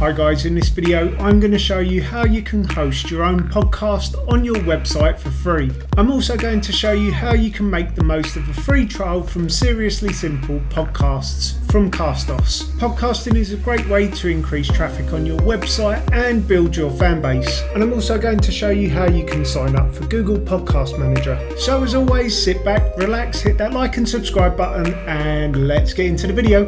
Hi guys, in this video I'm going to show you how you can host your own podcast on your website for free. I'm also going to show you how you can make the most of a free trial from Seriously Simple Podcasts from Castos. Podcasting is a great way to increase traffic on your website and build your fan base. And I'm also going to show you how you can sign up for Google Podcast Manager. So as always, sit back, relax, hit that like and subscribe button, and let's get into the video.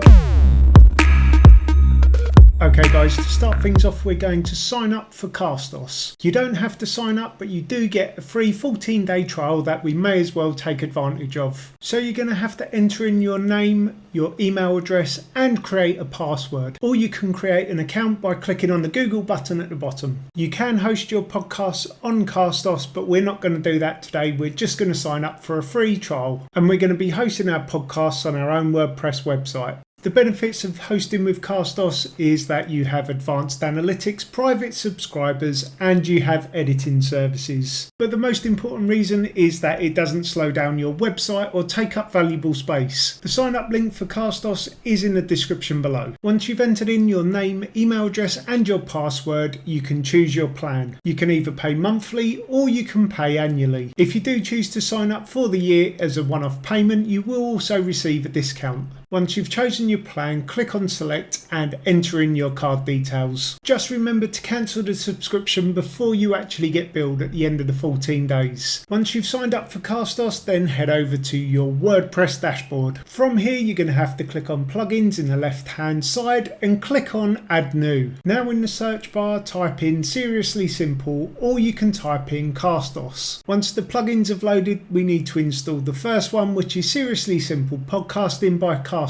Okay guys, to start things off, we're going to sign up for Castos. You don't have to sign up, but you do get a free 14-day trial that we may as well take advantage of. So you're going to have to enter in your name, your email address, and create a password. Or you can create an account by clicking on the Google button at the bottom. You can host your podcasts on Castos, but we're not going to do that today. We're just going to sign up for a free trial, and we're going to be hosting our podcasts on our own WordPress website. The benefits of hosting with Castos is that you have advanced analytics, private subscribers, and you have editing services. But the most important reason is that it doesn't slow down your website or take up valuable space. The sign up link for Castos is in the description below. Once you've entered in your name, email address, and your password, you can choose your plan. You can either pay monthly or you can pay annually. If you do choose to sign up for the year as a one-off payment, you will also receive a discount. Once you've chosen your plan, click on select and enter in your card details. Just remember to cancel the subscription before you actually get billed at the end of the 14 days. Once you've signed up for Castos, then head over to your WordPress dashboard. From here, you're going to have to click on plugins in the left hand side and click on add new. Now in the search bar, type in Seriously Simple, or you can type in Castos. Once the plugins have loaded, we need to install the first one, which is Seriously Simple Podcasting by Castos.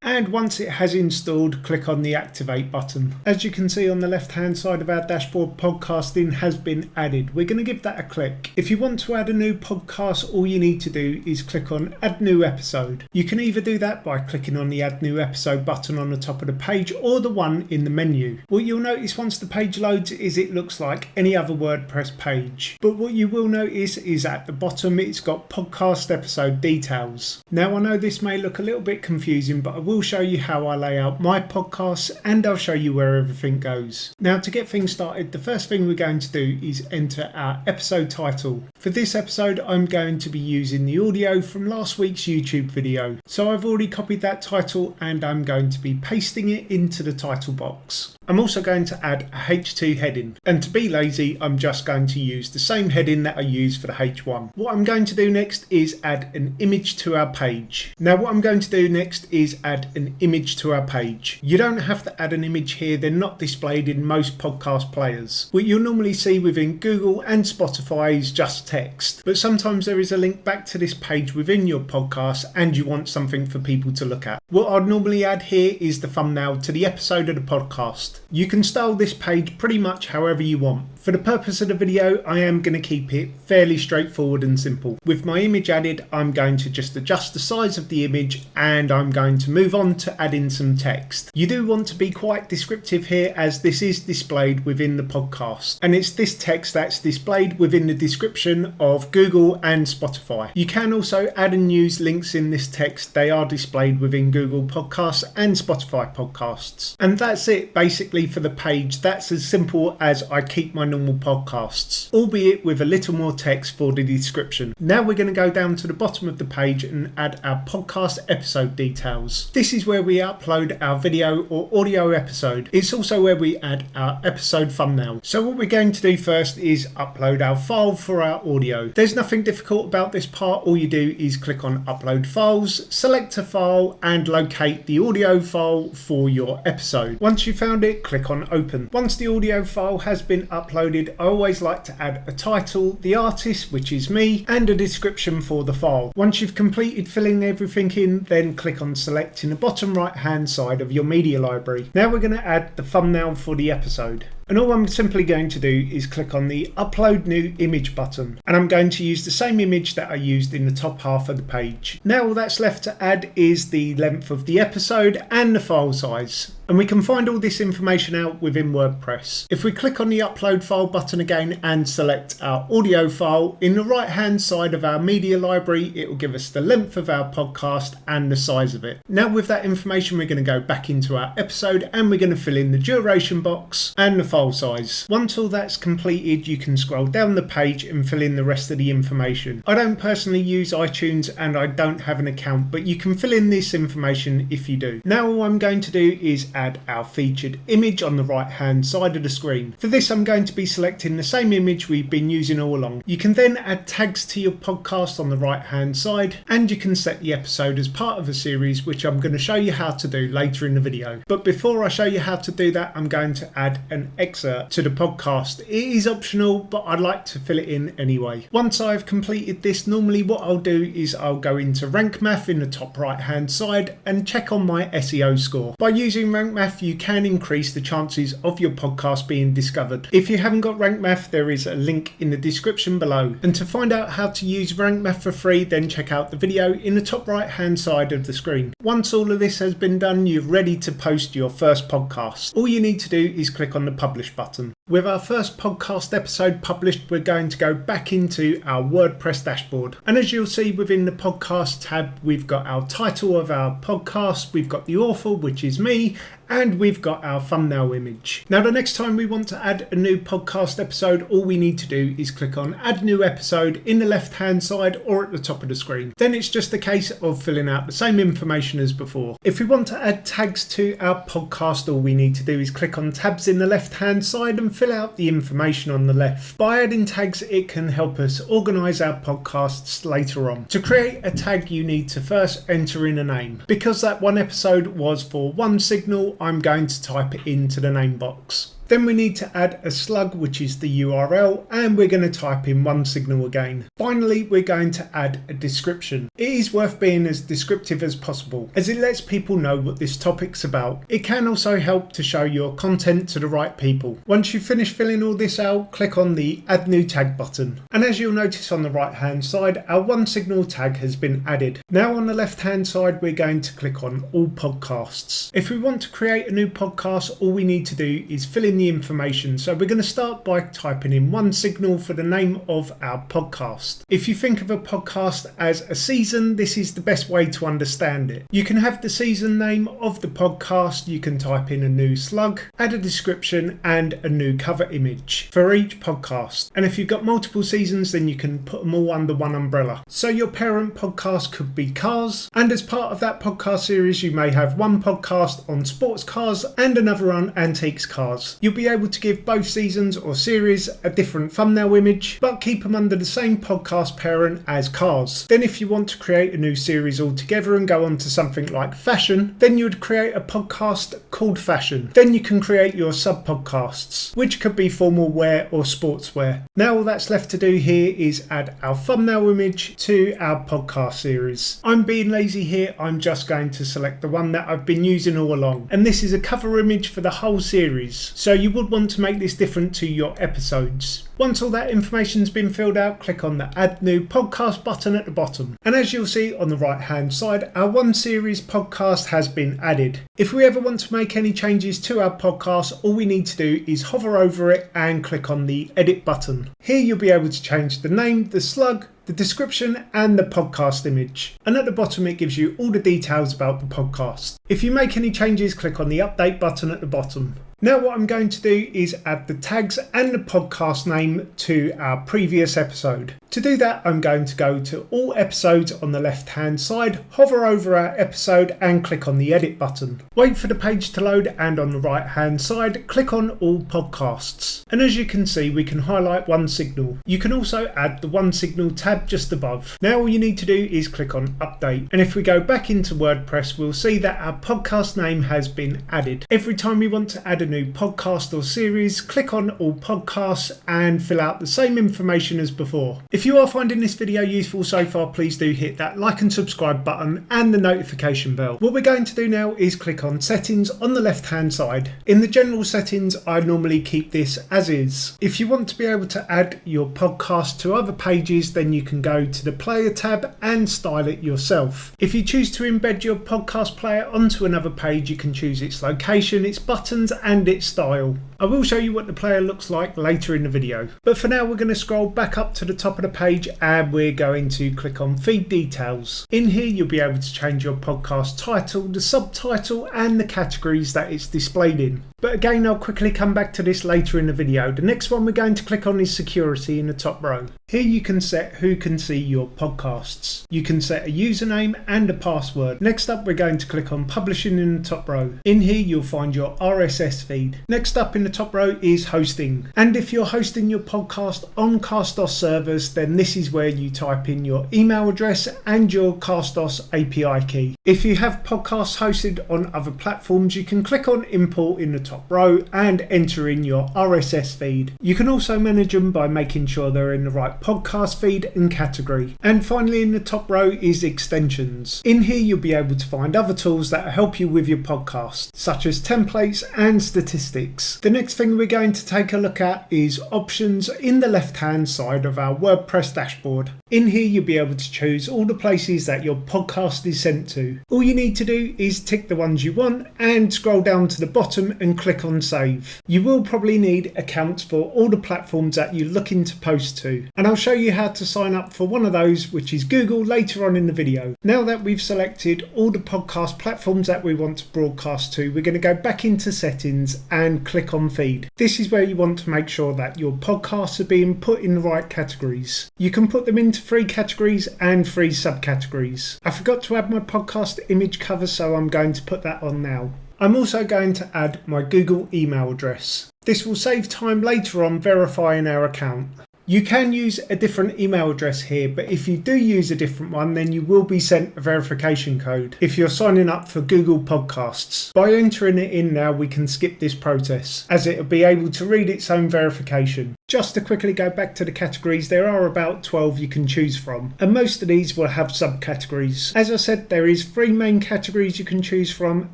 And once it has installed, click on the activate button. As you can see on the left hand side of our dashboard, podcasting has been added. We're going to give that a click. If you want to add a new podcast, all you need to do is click on add new episode. You can either do that by clicking on the add new episode button on the top of the page or the one in the menu. What you'll notice once the page loads is it looks like any other WordPress page. But what you will notice is at the bottom it's got podcast episode details. Now I know this may look a little bit confusing, but I will show you how I lay out my podcasts and I'll show you where everything goes. Now to get things started, the first thing we're going to do is enter our episode title. For this episode, I'm going to be using the audio from last week's YouTube video. So I've already copied that title and I'm going to be pasting it into the title box. I'm also going to add a H2 heading, and to be lazy, I'm just going to use the same heading that I used for the H1. What I'm going to do next is add an image to our page. Now what I'm going to do next is add an image to our page. You don't have to add an image here, they're not displayed in most podcast players. What you'll normally see within Google and Spotify is just text, but sometimes there is a link back to this page within your podcast and you want something for people to look at. What I'd normally add here is the thumbnail to the episode of the podcast. You can style this page pretty much however you want. For the purpose of the video, I am going to keep it fairly straightforward and simple. With my image added, I'm going to just adjust the size of the image and I'm going to move on to add in some text. You do want to be quite descriptive here as this is displayed within the podcast. And it's this text that's displayed within the description of Google and Spotify. You can also add and use links in this text. They are displayed within Google Podcasts and Spotify podcasts. And that's it basically for the page. That's as simple as I keep my normal podcasts, albeit with a little more text for the description. Now we're going to go down to the bottom of the page and add our podcast episode details. This is where we upload our video or audio episode. It's also where we add our episode thumbnail. So what we're going to do first is upload our file for our audio. There's nothing difficult about this part. All you do is click on upload files, select a file and locate the audio file for your episode. Once you've found it, click on open. Once the audio file has been uploaded, I always like to add a title, the artist, which is me, and a description for the file. Once you've completed filling everything in, then click on select in the bottom right hand side of your media library. Now we're going to add the thumbnail for the episode. And all I'm simply going to do is click on the Upload New Image button, and I'm going to use the same image that I used in the top half of the page. Now all that's left to add is the length of the episode and the file size. And we can find all this information out within WordPress. If we click on the Upload File button again and select our audio file, in the right hand side of our media library, it will give us the length of our podcast and the size of it. Now with that information, we're going to go back into our episode and we're going to fill in the duration box and the file size. Once all that's completed, you can scroll down the page and fill in the rest of the information. I don't personally use iTunes and I don't have an account, but you can fill in this information if you do. Now all I'm going to do is add our featured image on the right hand side of the screen. For this, I'm going to be selecting the same image we've been using all along. You can then add tags to your podcast on the right hand side, and you can set the episode as part of a series, which I'm going to show you how to do later in the video. But before I show you how to do that, I'm going to add an excerpt to the podcast. It is optional, but I'd like to fill it in anyway. Once I've completed this, normally what I'll do is I'll go into RankMath in the top right hand side and check on my SEO score. By using RankMath, you can increase the chances of your podcast being discovered. If you haven't got RankMath, there is a link in the description below. And to find out how to use RankMath for free, then check out the video in the top right hand side of the screen. Once all of this has been done, you're ready to post your first podcast. All you need to do is click on the Publish button. With our first podcast episode published, we're going to go back into our WordPress dashboard. And as you'll see within the podcast tab, we've got our title of our podcast, we've got the author, which is me, and we've got our thumbnail image. Now the next time we want to add a new podcast episode, all we need to do is click on Add New Episode in the left hand side or at the top of the screen. Then it's just a case of filling out the same information as before. If we want to add tags to our podcast, all we need to do is click on tabs in the left hand side and fill out the information on the left. By adding tags, it can help us organise our podcasts later on. To create a tag, you need to first enter in a name. Because that one episode was for one signal, I'm going to type it into the name box. Then we need to add a slug, which is the URL, and we're going to type in one signal again. Finally, we're going to add a description. It is worth being as descriptive as possible, as it lets people know what this topic's about. It can also help to show your content to the right people. Once you've finished filling all this out, click on the Add New Tag button. And as you'll notice on the right hand side, our one signal tag has been added. Now on the left hand side, we're going to click on All Podcasts. If we want to create a new podcast, all we need to do is fill in the information. So we're going to start by typing in one signal for the name of our podcast. If you think of a podcast as a season, this is the best way to understand it. You can have the season name of the podcast, you can type in a new slug, add a description and a new cover image for each podcast. And if you've got multiple seasons, then you can put them all under one umbrella. So your parent podcast could be cars, and as part of that podcast series, you may have one podcast on sports cars and another on antiques cars. You'll be able to give both seasons or series a different thumbnail image, but keep them under the same podcast parent as cars. Then if you want to create a new series altogether and go on to something like fashion, then you would create a podcast called Fashion. Then you can create your sub-podcasts, which could be formal wear or sportswear. Now all that's left to do here is add our thumbnail image to our podcast series. I'm being lazy here, I'm just going to select the one that I've been using all along. And this is a cover image for the whole series. So you would want to make this different to your episodes. Once all that information's been filled out, click on the Add New Podcast button at the bottom. And as you'll see on the right hand side, our one series podcast has been added. If we ever want to make any changes to our podcast, all we need to do is hover over it and click on the Edit button. Here you'll be able to change the name, the slug, the description and the podcast image. And at the bottom it gives you all the details about the podcast. If you make any changes, click on the Update button at the bottom. Now what I'm going to do is add the tags and the podcast name to our previous episode. To do that, I'm going to go to all episodes on the left hand side, hover over our episode and click on the Edit button. Wait for the page to load and on the right hand side, click on All Podcasts. And as you can see, we can highlight one signal. You can also add the one signal tab just above. Now all you need to do is click on Update. And if we go back into WordPress, we'll see that our podcast name has been added. Every time we want to add a a new podcast or series, click on all podcasts and fill out the same information as before. If you are finding this video useful so far, please do hit that like and subscribe button and the notification bell. What we're going to do now is click on settings on the left hand side. In the general settings, I normally keep this as is. If you want to be able to add your podcast to other pages, then you can go to the player tab and style it yourself. If you choose to embed your podcast player onto another page, you can choose its location, its buttons and its style. I will show you what the player looks like later in the video. But for now, we're going to scroll back up to the top of the page and we're going to click on feed details. In here, you'll be able to change your podcast title, the subtitle and the categories that it's displayed in. But again, I'll quickly come back to this later in the video. The next one we're going to click on is security in the top row. Here you can set who can see your podcasts. You can set a username and a password. Next up, we're going to click on publishing in the top row. In here, you'll find your RSS feed. Next up in the top row is hosting. And if you're hosting your podcast on Castos servers, then this is where you type in your email address and your Castos API key. If you have podcasts hosted on other platforms, you can click on import in the top row and enter in your RSS feed. You can also manage them by making sure they're in the right podcast feed and category. And finally in the top row is extensions. In here you'll be able to find other tools that help you with your podcast, such as templates and statistics. The next thing we're going to take a look at is options in the left hand side of our WordPress dashboard. In here you'll be able to choose all the places that your podcast is sent to. All you need to do is tick the ones you want and scroll down to the bottom and click on save. You will probably need accounts for all the platforms that you're looking to post to, and I'll show you how to sign up for one of those, which is Google, later on in the video. Now that we've selected all the podcast platforms that we want to broadcast to, we're going to go back into settings and click on feed. This is where you want to make sure that your podcasts are being put in the right categories. You can put them into 3 categories and 3 subcategories. I forgot to add my podcast image cover, so I'm going to put that on now. I'm also going to add my Google email address. This will save time later on verifying our account. You can use a different email address here, but if you do use a different one, then you will be sent a verification code if you're signing up for Google Podcasts. By entering it in now, we can skip this process, as it will be able to read its own verification. Just to quickly go back to the categories, there are about 12 you can choose from, and most of these will have subcategories. As I said, there is 3 main categories you can choose from,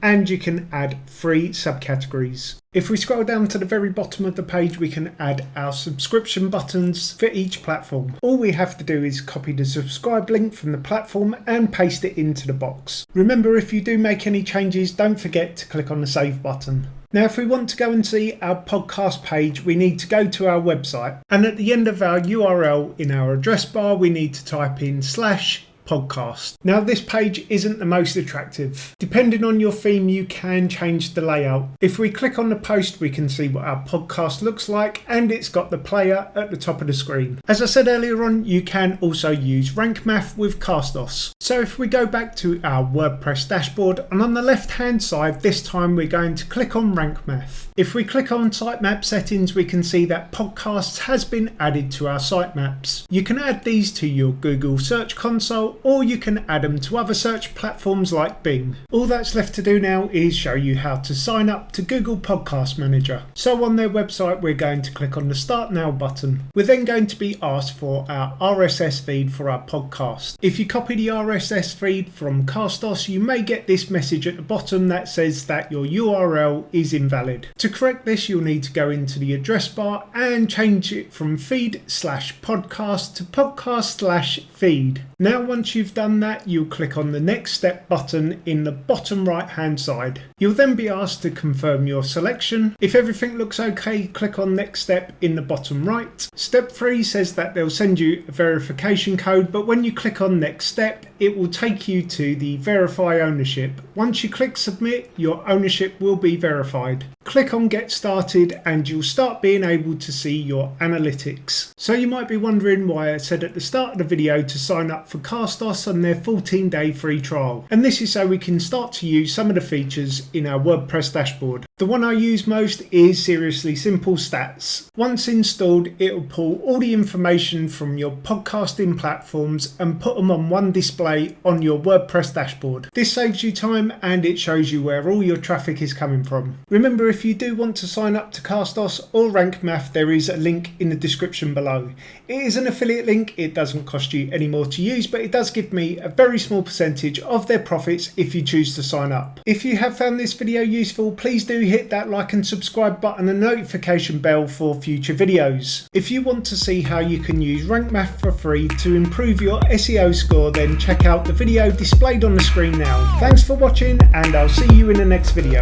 and you can add 3 subcategories. If we scroll down to the very bottom of the page, we can add our subscription buttons for each platform. All we have to do is copy the subscribe link from the platform and paste it into the box. Remember, if you do make any changes, don't forget to click on the save button. Now, if we want to go and see our podcast page, we need to go to our website, and at the end of our URL in our address bar, we need to type in /podcast. Now, this page isn't the most attractive. Depending on your theme, you can change the layout. If we click on the post, we can see what our podcast looks like, and it's got the player at the top of the screen. As I said earlier on, you can also use RankMath with Castos. So if we go back to our WordPress dashboard, and on the left hand side, this time we're going to click on RankMath. If we click on sitemap settings, we can see that podcasts has been added to our sitemaps. You can add these to your Google Search Console, or you can add them to other search platforms like Bing. All that's left to do now is show you how to sign up to Google Podcast Manager. So on their website, we're going to click on the Start Now button. We're then going to be asked for our RSS feed for our podcast. If you copy the RSS feed from Castos, you may get this message at the bottom that says that your URL is invalid. To correct this, you'll need to go into the address bar and change it from feed/podcast to podcast/feed. Now, once you've done that, you'll click on the next step button in the bottom right hand side. You'll then be asked to confirm your selection. If everything looks okay, click on next step in the bottom right. Step 3 says that they'll send you a verification code, but when you click on next step, it will take you to the verify ownership. Once you click submit, your ownership will be verified. Click on get started and you'll start being able to see your analytics. So you might be wondering why I said at the start of the video to sign up for Castos on their 14-day free trial. And this is so we can start to use some of the features in our WordPress dashboard. The one I use most is Seriously Simple Stats. Once installed, it'll pull all the information from your podcasting platforms and put them on one display on your WordPress dashboard. This saves you time and it shows you where all your traffic is coming from. Remember, if you do want to sign up to Castos or RankMath, there is a link in the description below. It is an affiliate link, it doesn't cost you any more to use, but it does give me a very small percentage of their profits if you choose to sign up. If you have found this video useful, please do hit that like and subscribe button and notification bell for future videos. If you want to see how you can use RankMath for free to improve your SEO score, then check out the video displayed on the screen now. Thanks for watching and I'll see you in the next video.